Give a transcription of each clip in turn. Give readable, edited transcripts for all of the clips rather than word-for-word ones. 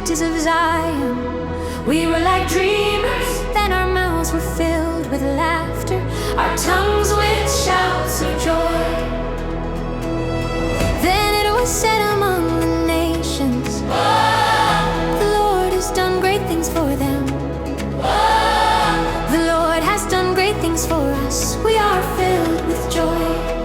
captives of Zion. We were like dreamers, then our mouths were filled with laughter, our tongues with shouts of joy. Then it was said among the nations, the Lord has done great things for them. The Lord has done great things for us. We are filled with joy.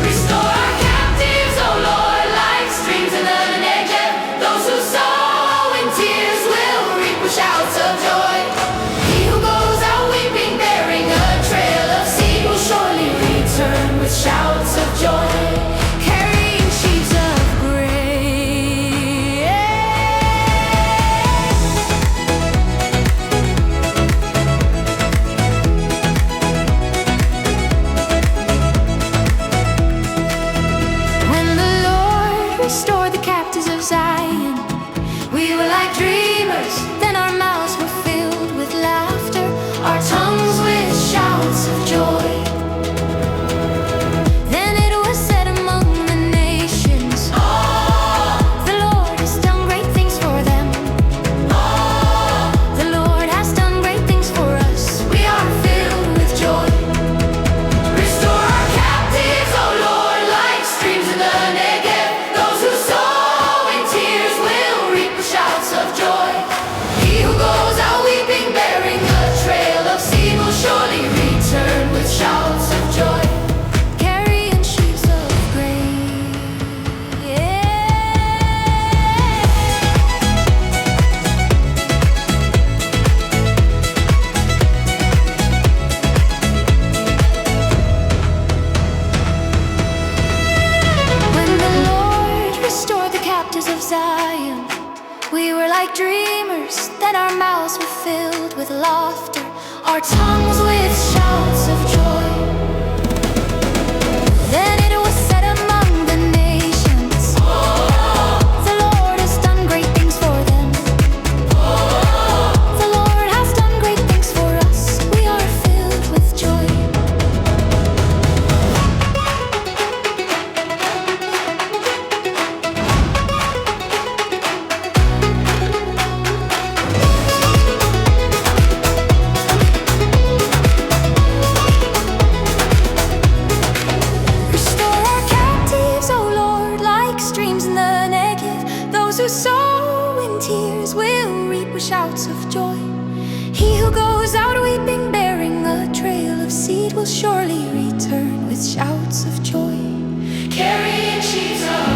Restore our captives, O Lord, like streams in the Negev. Those who sow in tears will reap with shouts of joy. He who goes out weeping, bearing a trail of seed, will surely return with shouts of joy. Carrying sheaves of grain. When the Lord restored the captives of Zion, we were like dreamers, then our mouths were filled with laughter, our tongues with shouts of joy. Then it was said among the nations, the Lord has done great things for them. The Lord has done great things for us. We are filled with joy. Restore our captives, O Lord, like streams in the Negev. Those who sow in tears will reap with shouts of joy. He who goes out weeping, bearing a trail of seed, will surely return with shouts of joy. Carrying sheaves of grain. When the Lord restored the captives of Zion, we were like dreamers, then our mouths were filled with laughter, our tongues with shouts of joy. Then it was said among the nations, the Lord has done great things for them. The Lord has done great things for us. We are filled with joy. Restore our captives, O Lord, like streams in the Negev. Those who sow in tears will reap with shouts of joy. He who goes out weeping, bearing a trail of seed, will surely return with shouts of joy. Carrying sheaves of